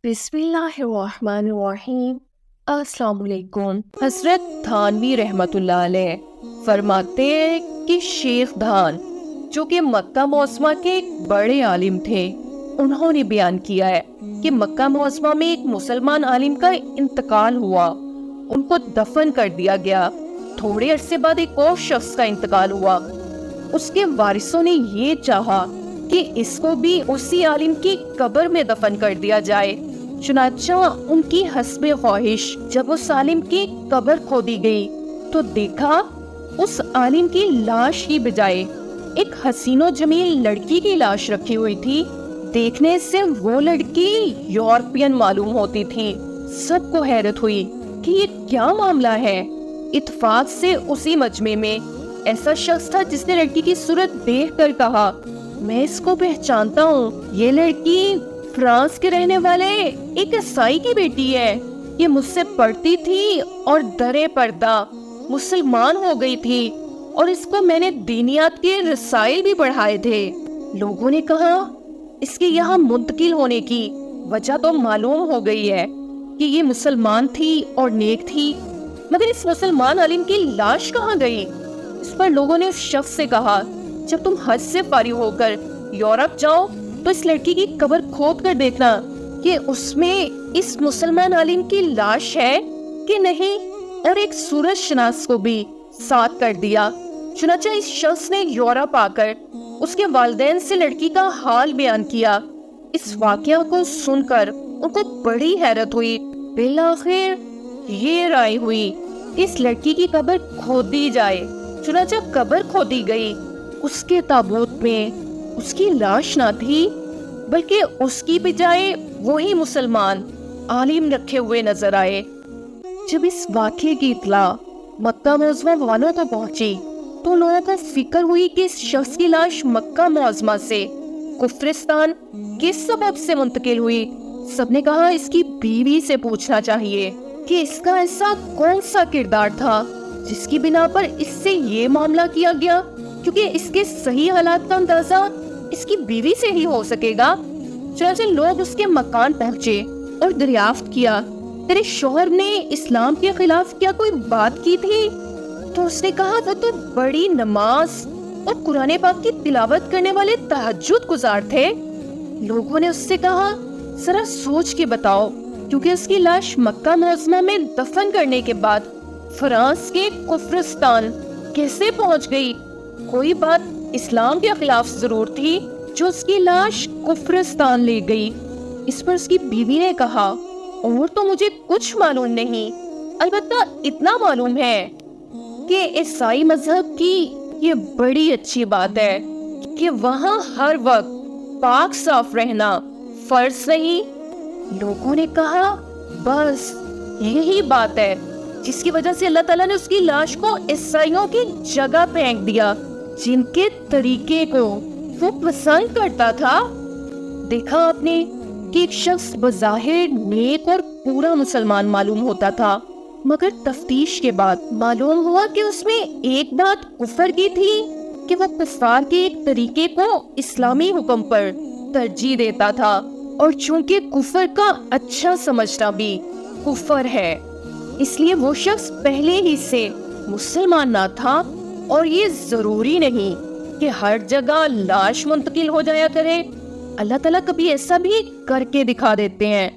بسم اللہ الرحمن الرحیم۔ السلام علیکم۔ حضرت تھانوی رحمۃ اللہ علیہ فرماتے ہیں کہ شیخ دھان جو کہ مکہ معظمہ کے ایک بڑے عالم تھے، انہوں نے بیان کیا ہے کہ مکہ معظمہ میں ایک مسلمان عالم کا انتقال ہوا، ان کو دفن کر دیا گیا۔ تھوڑے عرصے بعد ایک اور شخص کا انتقال ہوا، اس کے وارثوں نے یہ چاہا کہ اس کو بھی اسی عالم کی قبر میں دفن کر دیا جائے۔ چنانچہ ان کی حسب خواہش جب اس عالم کی قبر کھودی گئی تو دیکھا اس عالم کی لاش کی بجائے ایک حسین و جمیل لڑکی کی لاش رکھی ہوئی تھی۔ دیکھنے سے وہ لڑکی یورپین معلوم ہوتی تھی۔ سب کو حیرت ہوئی کہ یہ کیا معاملہ ہے۔ اتفاق سے اسی مجمع میں ایسا شخص تھا جس نے لڑکی کی صورت دیکھ کر کہا، میں اس کو پہچانتا ہوں، یہ لڑکی فرانس کے رہنے والے ایک عیسائی کی بیٹی ہے۔ یہ مجھ سے پڑھتی تھی اور درے پردہ مسلمان ہو گئی تھی، اور اس کو میں نے دینیات کے رسائل بھی پڑھائے تھے۔ لوگوں نے کہا اس کے یہاں منتقل ہونے کی وجہ تو معلوم ہو گئی ہے کہ یہ مسلمان تھی اور نیک تھی، مگر اس مسلمان عالم کی لاش کہاں گئی؟ اس پر لوگوں نے اس شخص سے کہا، جب تم حج سے فارغ ہو کر یورپ جاؤ تو اس لڑکی کی قبر کھود کر دیکھنا کہ اس میں اس مسلمان عالم کی لاش ہے کہ نہیں۔ اور ایک سورج شناس کو بھی ساتھ کر دیا۔ چنانچہ اس شخص نے یورپ آ کر اس کے والدین سے لڑکی کا حال بیان کیا۔ اس واقعہ کو سن کر ان کو بڑی حیرت ہوئی۔ بالآخر یہ رائے ہوئی اس لڑکی کی قبر کھودی جائے۔ چنانچہ قبر کھودی گئی۔ اس کے تابوت میں اس کی لاش نہ تھی، بلکہ اس کی بجائے وہی مسلمان عالم رکھے ہوئے نظر آئے۔ جب اس واقعے کی اطلاع مکہ معظمہ والوں کو پہنچی تو لوگوں کو فکر ہوئی کہ اس شخص کی لاش مکہ معظمہ سے کفرستان کس سبب سے منتقل ہوئی۔ سب نے کہا اس کی بیوی سے پوچھنا چاہیے کہ اس کا ایسا کون سا کردار تھا جس کی بنا پر اس سے یہ معاملہ کیا گیا، کیونکہ اس کے صحیح حالات کا اندازہ اس کی بیوی سے ہی ہو سکے گا۔ چنانچہ لوگ اس کے مکان پہنچے اور دریافت کیا، تیرے شوہر نے اسلام کے خلاف کیا کوئی بات کی تھی؟ تو اس نے کہا وہ تو بڑی نماز اور قرآن پاک کی تلاوت کرنے والے تہجد گزار تھے۔ لوگوں نے اس سے کہا ذرا سوچ کے بتاؤ، کیونکہ اس کی لاش مکہ معظمہ میں دفن کرنے کے بعد فرانس کے کفرستان کیسے پہنچ گئی؟ کوئی بات اسلام کے خلاف ضرور تھی جو اس کی لاش کفرستان لے گئی۔ اس پر اس کی بیوی نے کہا، اور تو مجھے کچھ معلوم نہیں، البتہ اتنا معلوم ہے کہ عیسائی مذہب کی یہ بڑی اچھی بات ہے کہ وہاں ہر وقت پاک صاف رہنا فرض نہیں۔ لوگوں نے کہا بس یہی بات ہے جس کی وجہ سے اللہ تعالیٰ نے اس کی لاش کو عیسائیوں کی جگہ پھینک دیا جن کے طریقے کو وہ پسند کرتا تھا۔ دیکھا آپ نے کہ ایک شخص بظاہر نیک اور پورا مسلمان معلوم ہوتا تھا، مگر تفتیش کے بعد معلوم ہوا کہ اس میں ایک بات کفر کی تھی کہ وہ کفار کے ایک طریقے کو اسلامی حکم پر ترجیح دیتا تھا، اور چونکہ کفر کا اچھا سمجھنا بھی کفر ہے، اس لیے وہ شخص پہلے ہی سے مسلمان نہ تھا۔ اور یہ ضروری نہیں کہ ہر جگہ لاش منتقل ہو جایا کرے، اللہ تعالیٰ کبھی ایسا بھی کر کے دکھا دیتے ہیں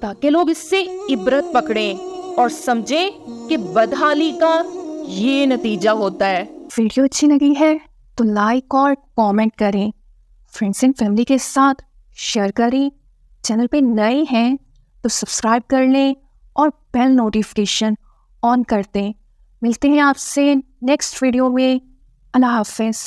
تاکہ لوگ اس سے عبرت پکڑیں اور سمجھیں کہ بدحالی کا یہ نتیجہ ہوتا ہے۔ ویڈیو اچھی لگی ہے تو لائک اور کامنٹ کریں، فرینڈس اینڈ فیملی کے ساتھ شیئر کریں، چینل پہ نئے ہیں تو سبسکرائب کر لیں اور بیل نوٹیفیکیشن آن کر دیں۔ ملتے ہیں آپ سے نیکسٹ ویڈیو میں۔ اللہ حافظ۔